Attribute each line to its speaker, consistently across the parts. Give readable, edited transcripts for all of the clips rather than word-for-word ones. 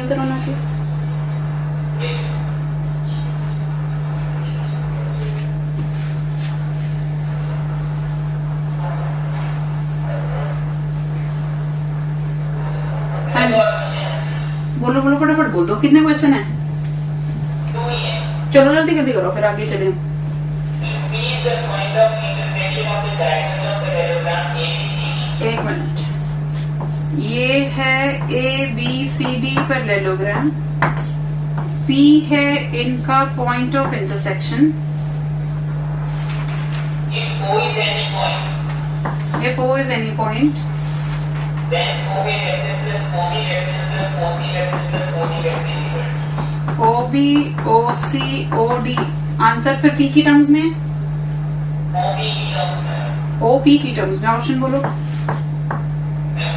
Speaker 1: Answer होना चाहिए। हाँ जी, बोलो बोलो फटाफट बोल दो। कितने क्वेश्चन है? चलो जल्दी जल्दी करो, फिर आगे चले। एक मिनट, ये है A B C D parallelogram, P है इनका point of intersection. If O is any point,
Speaker 2: then OB vector plus OB vector plus OC vector plus OD vector is equal to
Speaker 1: OB, OC, OD। Answer फिर P की terms में,
Speaker 2: OB की terms में,
Speaker 1: OP की terms में। Option बोलो।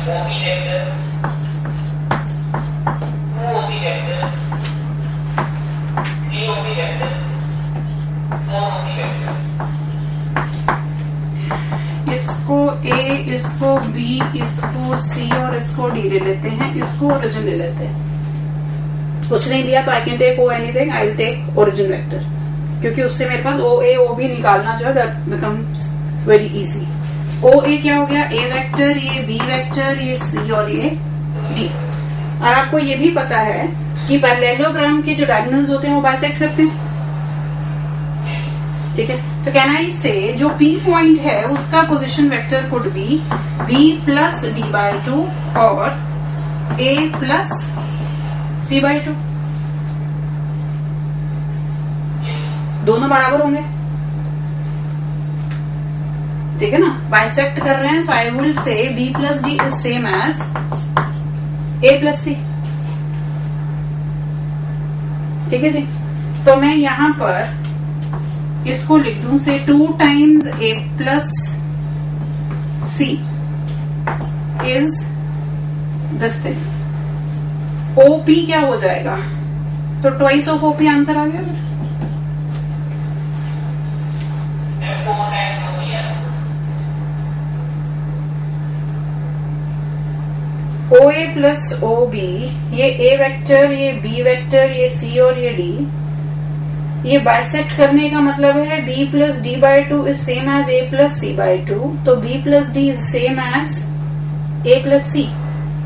Speaker 2: OB vector, 2OB vector, 3OB vector, 4OB vector।
Speaker 1: इसको A, इसको B, इसको C और इसको D ले लेते हैं, इसको ओरिजिन ले लेते हैं। कुछ नहीं दिया तो I can take O anything, I will take origin vector, क्योंकि उससे मेरे पास OA OB निकालना जो है that becomes very easy. OA क्या हो गया? A वेक्टर, ये B वेक्टर, ये C और ये D। और आपको ये भी पता है कि पैरेललोग्राम के जो डायगोनल्स होते हैं वो बाइसेक्ट करते हैं, ठीक है। तो कैन आई से जो P पॉइंट है उसका position vector could be B plus D/2 और A प्लस C/2। दोनों बराबर होंगे, ठीक है ना। बाइसेक्ट कर रहे हैं, so I will say B plus D is same as A plus C, ठीक है जी। तो मैं यहां पर इसको लिख दूं से 2 times A plus C is this thing. OP क्या हो जाएगा? तो ट्वाइस ऑफ OP आंसर आ गया। OA प्लस OB, ये A वेक्टर, ये B वेक्टर, ये C और ये D, ये बाइसेक्ट करने का मतलब है B plus D/2 is same as A plus C/2, तो B plus D is same as A plus C।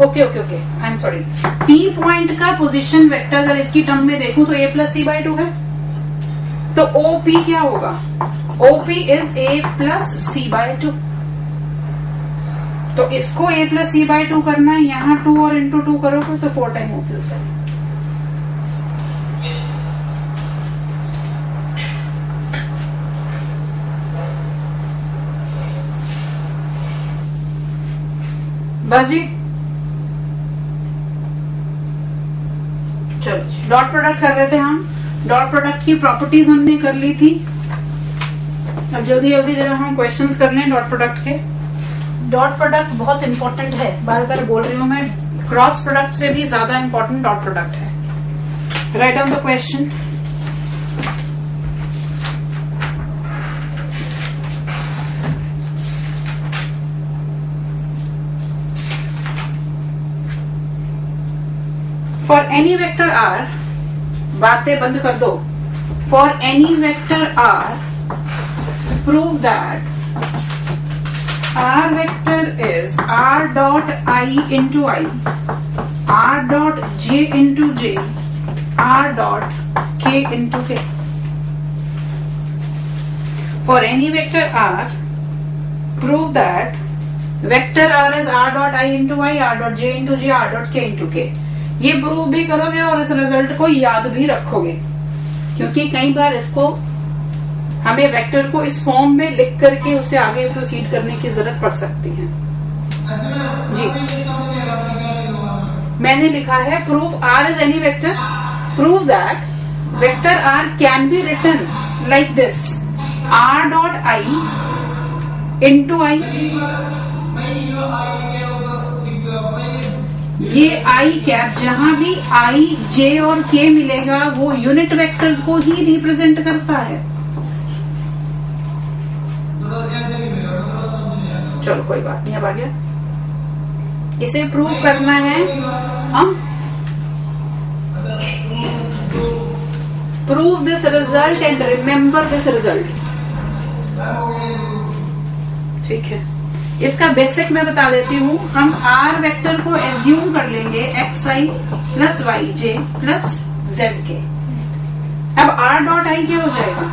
Speaker 1: Okay okay okay, I am sorry. P point का पोजीशन वेक्टर अगर इसकी टर्म में देखूं तो A प्लस C/2 है, तो OP क्या होगा? OP is A plus C/2। तो इसको A प्लस C/2 करना है, यहाँ 2 और इंटू 2 करोगे तो 4 टाइम OP हो जाएगा। बस जी, चलो जी। डॉट प्रोडक्ट कर रहे थे हम, डॉट प्रोडक्ट की प्रॉपर्टीज हमने कर ली थी। अब जल्दी जल्दी जरा हम क्वेश्चंस कर लें डॉट प्रोडक्ट के। डॉट प्रोडक्ट बहुत इंपॉर्टेंट है, बार बार बोल रही हूँ मैं, क्रॉस प्रोडक्ट से भी ज्यादा इंपॉर्टेंट डॉट प्रोडक्ट है। Right on the question. For any vector R, बातें बंद कर दो। For any vector R, prove that R vector is R dot I into I, R dot J into J, R dot K into K. For any vector R, prove that vector R is R dot I into I, R dot J into J, R dot K into K. ये prove भी करोगे और इस result को याद भी रखोगे, क्योंकि कई बार इसको हमें वेक्टर को इस फॉर्म में लिख करके उसे आगे प्रोसीड करने की जरूरत पड़ सकती है जी। मैंने लिखा है proof R is any vector, prove that vector R can be written like this, R dot I into I। ये I कैप जहां भी I, J और K मिलेगा वो यूनिट वेक्टर्स को ही रिप्रेजेंट करता है। चलो कोई बात नहीं, अब आ गया। इसे प्रूव करना है हम prove this result and remember this result. ठीक है, इसका बेसिक मैं बता देती हूँ। हम आर वेक्टर को एज्यूम कर लेंगे एक्स आई प्लस वाई जे प्लस जेड के। अब आर डॉट आई क्या हो जाएगा?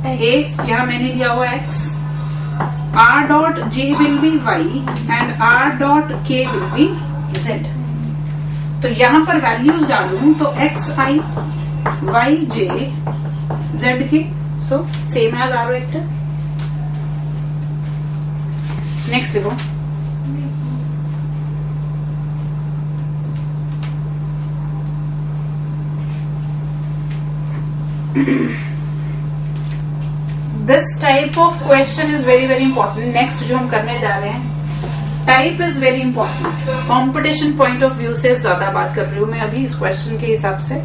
Speaker 1: ए, यहाँ मैंने लिया हुआ X. R dot J will be Y and R dot K will be Z. तो यहाँ पर वैल्यूज डालूं तो X I Y J Z K, so same as R vector. Next देखो, this type of question is very very important. Next जो हम करने जा रहे हैं, type is very important. Competition point of view से ज्यादा बात कर रही हूं मैं अभी इस क्वेश्चन के हिसाब से।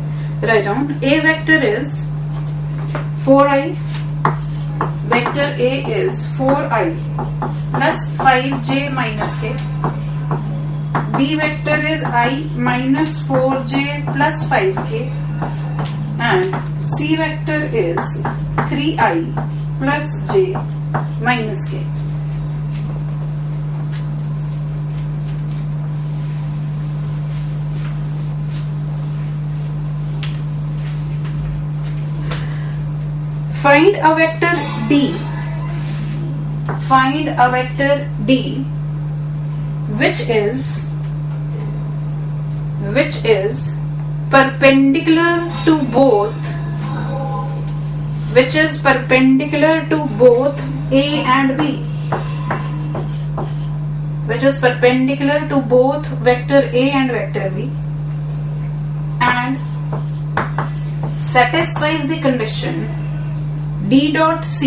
Speaker 1: Write down, A vector is 4i, vector A is 4i plus 5j minus K, B vector is i minus 4j plus 5k, and C vector is 3i plus j minus K. Find a vector D. Find a vector D which is perpendicular to both, which is perpendicular to both A and B, which is perpendicular to both vector A and vector B, and satisfies the condition D dot C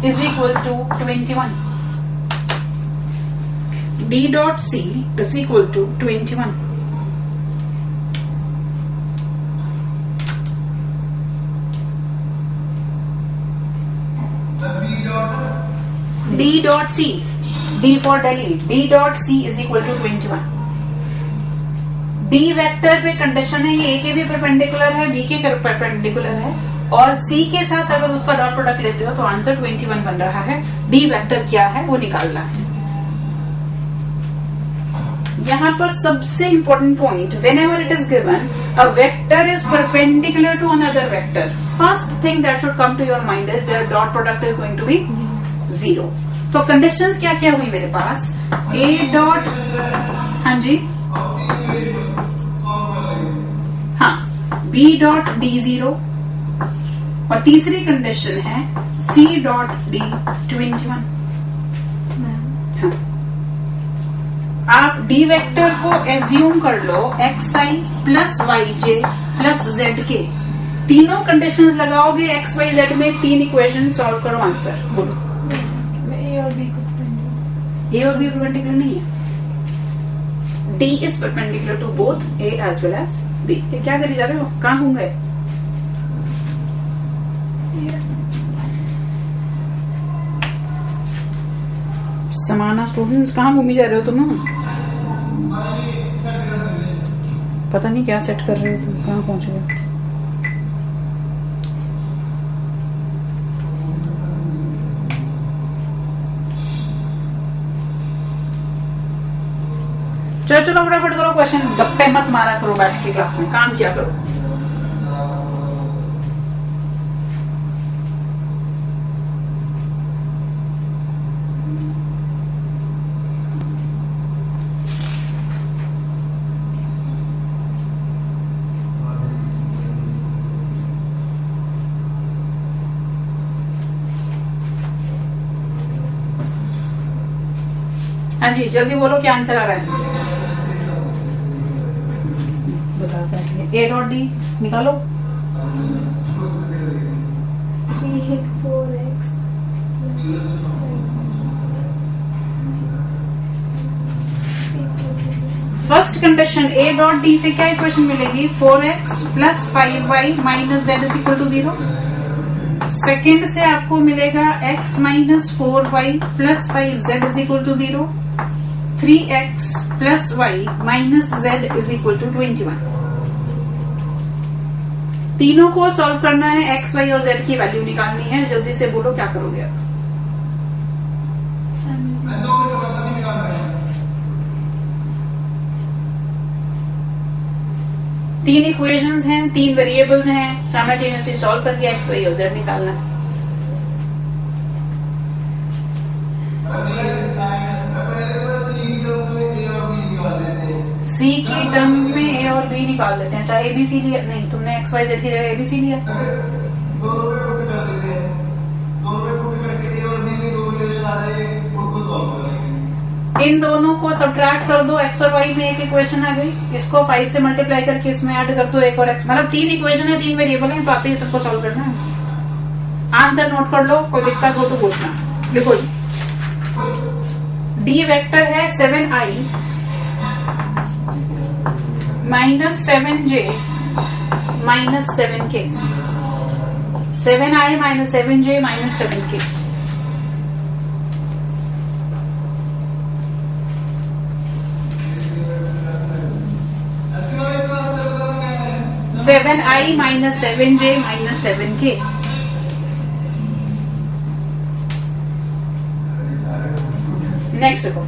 Speaker 1: is equal to 21. D dot C is equal to 21. D dot C, D for Delhi, D dot C is equal to 21. D vector पे condition है ये A के भी perpendicular है, B के perpendicular है, और C के साथ अगर उसका डॉट प्रोडक्ट लेते हो तो आंसर 21 बन रहा है। D वेक्टर क्या है वो निकालना है। यहाँ पर सबसे important point, whenever it is given a vector is perpendicular to another vector, first thing that should come to your mind is their dot product is going to be 0. तो conditions क्या क्या हुई मेरे पास? A डॉट, हाँ जी, हाँ, B dot D0, और तीसरी कंडीशन है C डॉट D 21। हाँ, आप D वेक्टर को एज्यूम कर लो xi plus yj plus zk। तीनों कंडीशंस लगाओगे x y z में, 3 इक्वेशन सॉल्व करो, आंसर बोलो।
Speaker 3: ए और बी
Speaker 1: परपेंडिकुलर नहीं है। D is perpendicular to both A as well as B। क्या करी जा रहे हो, कहाँ घूम गए? समाना स्टूडेंट्स, कहाँ घूमी जा रहे हो तुम? पता नहीं क्या सेट कर रहे हो तुम, कहाँ पहुंच गए? चलो चलो फटाफट करो क्वेश्चन, गप्पे मत मारा करो बैठ के क्लास में, काम किया करो। हाँ जी, जल्दी बोलो क्या आंसर आ रहा है, बता बैठिए। ए डॉट डी निकालो।
Speaker 3: 4x
Speaker 1: first condition A dot D से क्या इक्वेशन मिलेगी? 4x plus 5y minus Z is equal to 0। Second से आपको मिलेगा x minus 4y plus 5z is equal to 0। 3x plus y minus z is equal to 21। तीनों को solve करना है, एक्स वाई और जेड की वैल्यू निकालनी है। जल्दी से बोलो क्या करोगे आप? तीन इक्वेशंस हैं, तीन वेरिएबल्स हैं, साइमल्टेनियसली सॉल्व करके एक्स वाई और जेड निकालना है। सी की टर्म्स में ए और बी निकाल लेते हैं। चाहे एबीसी लिया, नहीं तुमने एक्स वाई जेड की जगह एबीसी लिया। इन दोनों को सब्ट्रैक्ट कर दो, एक्स और वाई में एक इक्वेशन आ गई, इसको 5 से मल्टीप्लाई करके इसमें ऐड कर दो एक और एक्स, मतलब 3 इक्वेशन है, 3 वेरिएबल है, तो आते ही सबको सॉल्व करना है। आंसर नोट कर लो, कोई दिक्कत हो तो पूछना। देखो डी वेक्टर है 7i minus 7j minus 7k, 7i minus 7j minus 7k। Seven आई minus 7j minus 7k। Next देखो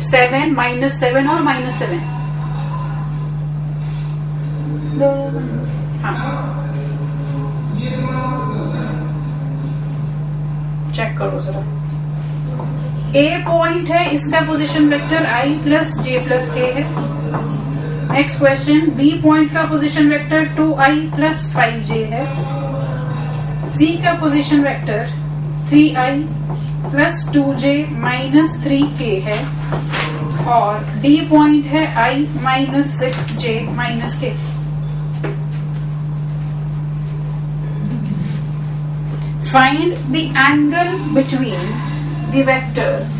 Speaker 1: 7 माइनस 7 और माइनस 7
Speaker 3: दोनों
Speaker 1: चेक करो जरा। ए पॉइंट है, इसका position vector i plus J plus के है। नेक्स्ट क्वेश्चन, बी पॉइंट का position vector 2i plus 5j है। सी का position vector 3i plus 2j minus 3k है। और डी पॉइंट है i minus 6j minus k। Find the angle between the vectors.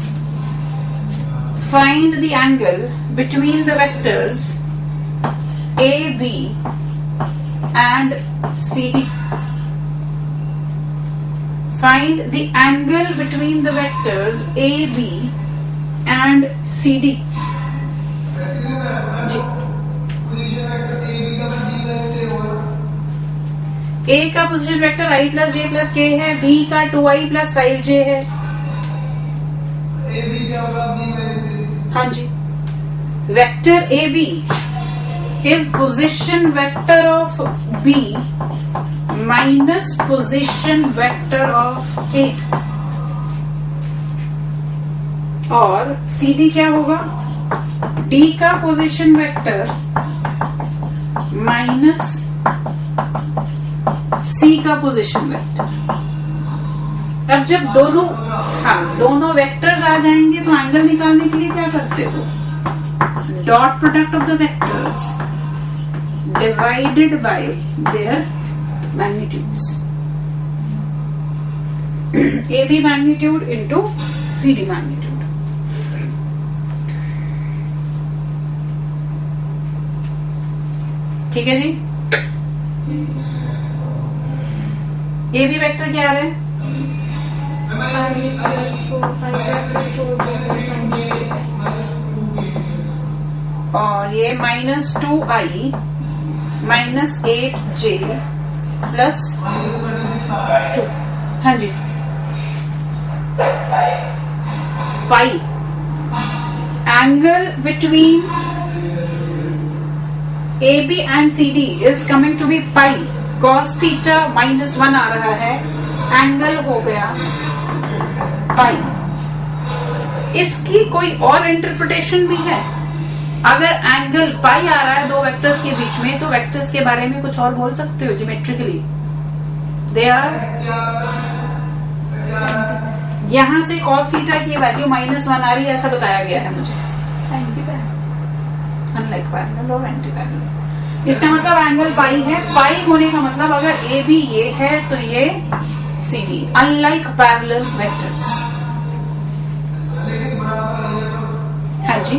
Speaker 1: Find the angle between the vectors AB and CD. Find the angle between the vectors AB and CD. A का position vector i plus J plus के है, B का 2i plus 5j है। हाँ जी, vector AB is position vector of B minus position vector of A। और CD क्या होगा? D का पोजीशन वेक्टर माइनस सी का पोजीशन वेक्टर। अब जब दोनों वेक्टर्स आ जाएंगे तो एंगल निकालने के लिए क्या करते हो? Dot product of the vectors divided by their magnitudes. A B magnitude into C D magnitude. ठीक है जी। ये भी वेक्टर क्या आ रहा है? और ये minus 2i minus 8j plus 2। हाँ जी, pi. Angle between AB and CD is coming to be pi cos theta minus 1 आ रहा है, एंगल हो गया पाई। इसकी कोई और इंटरप्रिटेशन भी है? अगर एंगल पाई आ रहा है दो वेक्टर्स के बीच में, तो वेक्टर्स के बारे में कुछ और बोल सकते हो ज्योमेट्रिकली। दे आर, यहां से cos थीटा की वैल्यू -1 आ रही है, ऐसा बताया गया है मुझे। अनलाइक पैरेलल और एंटी पैरेलल, इसका मतलब एंगल पाई है। पाई होने का मतलब अगर ए बी ये है तो ये C D, unlike parallel vectors. हाँ जी,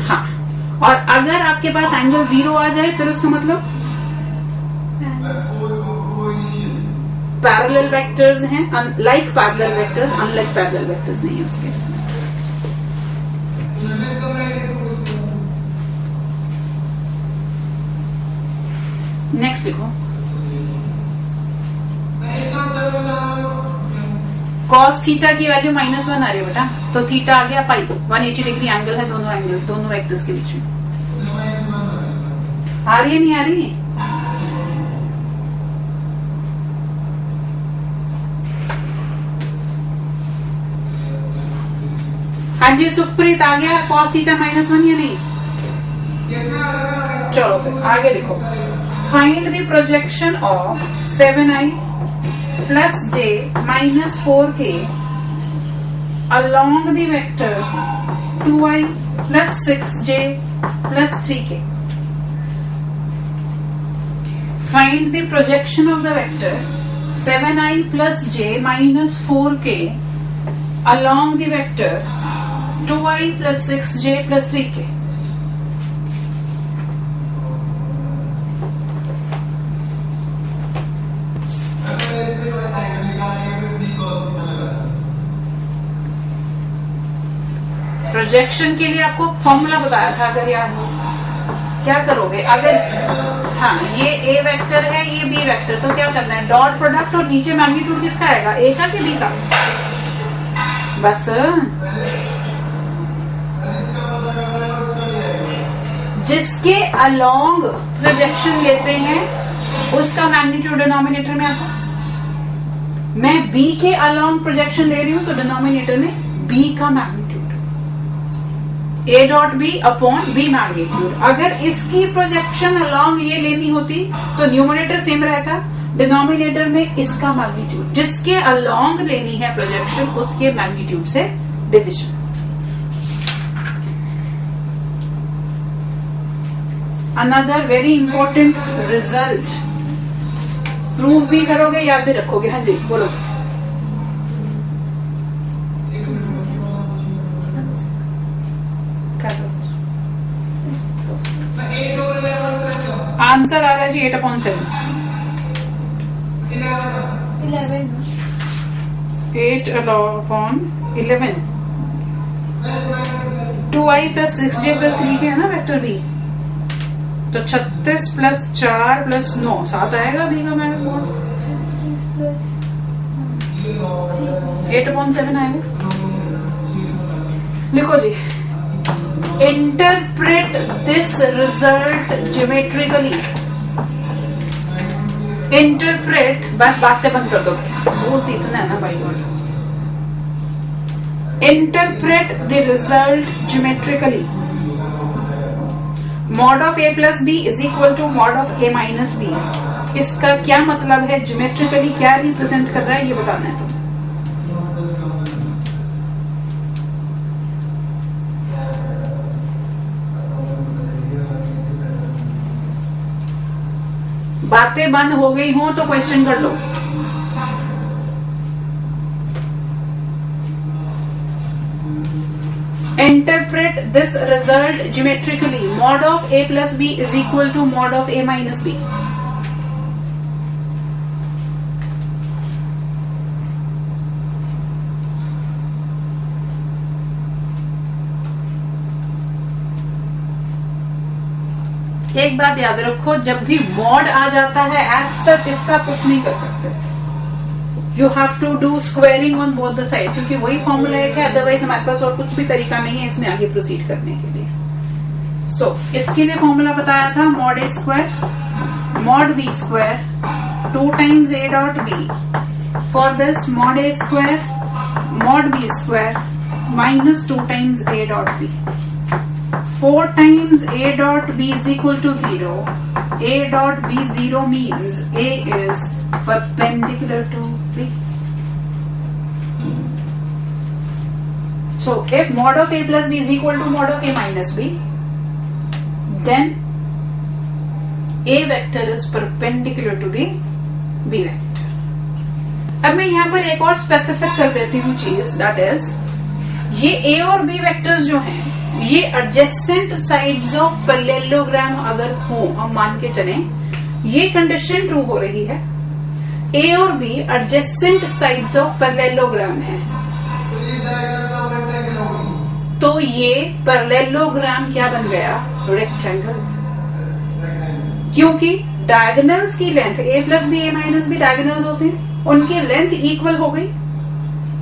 Speaker 1: हाँ। और अगर आपके पास एंगल 0 आ जाए फिर उसका मतलब पैरेलल वेक्टर्स हैं, like parallel vectors, unlike parallel vectors नहीं है उस केस में। नेक्स्ट लिखो, cos थीटा की वैल्यू -1 आ रही है बेटा, तो थीटा आ गया पाई, 180 डिग्री एंगल है दोनों वेक्टर्स के बीच में। आ रही है नहीं आ रही? हाँ जी सुखप्रीत, आ गया cos थीटा -1 या नहीं? चलो फिर आगे लिखो, find the projection of 7i plus j minus 4k along the vector 2i plus 6j plus 3k. Find the projection of the vector 7i plus j minus 4k along the vector 2i plus 6j plus 3k. Projection के लिए आपको formula बताया था, अगर याद हो। क्या करोगे अगर, हाँ ये ए वेक्टर है ये बी वेक्टर, तो क्या करना है, डॉट प्रोडक्ट और नीचे मैग्नीट्यूड किसका आएगा, ए का कि बी का? बस जिसके अलोंग प्रोजेक्शन लेते हैं उसका मैग्नीट्यूड डिनोमिनेटर में आता है। मैं बी के अलोंग प्रोजेक्शन ले रही हूं तो डिनोमिनेटर में बी का magnitude, A dot B upon B magnitude. अगर इसकी प्रोजेक्शन अलोंग ये लेनी होती तो न्यूमरेटर सेम रहता, डिनोमिनेटर में इसका मैग्नीट्यूड, जिसके अलोंग लेनी है प्रोजेक्शन उसके मैग्नीट्यूड से division. Another very important result, prove भी करोगे याद भी रखोगे। हाँ जी बोलो। आंसर आ रहा है जी 8/7, 8/11, 2i plus 6j plus 3k है ना वेक्टर बी, तो 36 + 4 + 9 7 आएगा बी का मैग्नीट्यूड, 8/7 आएगा। लिखो जी, interpret this result geometrically. Interpret, बस बातें बंद कर दो, बोलती इतना है ना भाई God. Interpret the result geometrically. Mod of a plus B is equal to mod of a minus B. इसका क्या मतलब है, ज्योमेट्रिकली क्या रिप्रेजेंट कर रहा है ये बताना है तुम्हें। बातें बंद हो गई हो तो क्वेश्चन कर लो। Interpret this result geometrically. Mod of a plus b is equal to mod of a minus b. एक बात याद रखो, जब भी मॉड आ जाता है एज सच इसका कुछ नहीं कर सकते, you have to do squaring on both the sides, क्योंकि वही फॉर्मूला है, अदरवाइज हमारे पास और कुछ भी तरीका नहीं है इसमें आगे प्रोसीड करने के लिए। सो इसके लिए फॉर्मूला बताया था, mod A square mod B square 2 times a dot b। For this mod A square mod B square minus 2 times a dot b। 4 times a dot b is equal to 0. A dot b 0 means a is perpendicular to b. So if mod of a plus b is equal to mod of a minus b, then a vector is perpendicular to the b vector. अब मैं यहाँ पर एक और specific कर देती हूँ चीज, दैट इज ये a और b वेक्टर्स जो हैं ये एडजेसेंट साइड्स ऑफ पैरेललोग्राम अगर हो, हम मान के चलें ये कंडीशन ट्रू हो रही है, ए और B adjacent sides of parallelogram है, तो ये पैरेललोग्राम क्या बन गया, रेक्टेंगल। क्योंकि डायगोनल्स की लेंथ ए प्लस बी ए माइनस बी डायगोनल्स होते हैं, उनकी लेंथ इक्वल हो गई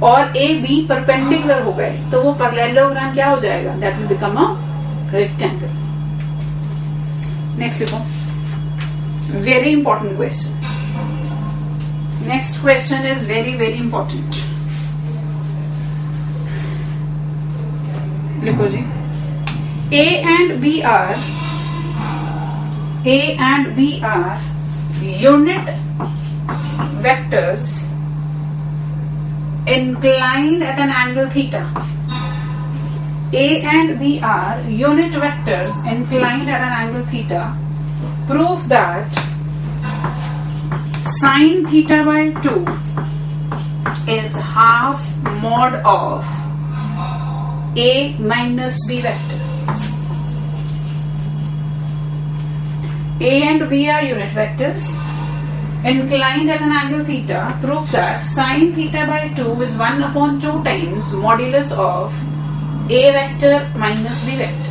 Speaker 1: और ए बी परपेंडिकुलर हो गए तो वो पैरेललोग्राम क्या हो जाएगा? That will become a rectangle. Next देखो, very important question. Next question is very very important. लिखो जी. A and B are unit vectors inclined at an angle theta. A and B are unit vectors inclined at an angle theta. Prove that sin theta by 2 is half mod of A minus B vector. A and B are unit vectors inclined at an angle theta. Prove that sin theta by 2 is 1/2 times modulus of A vector minus B vector.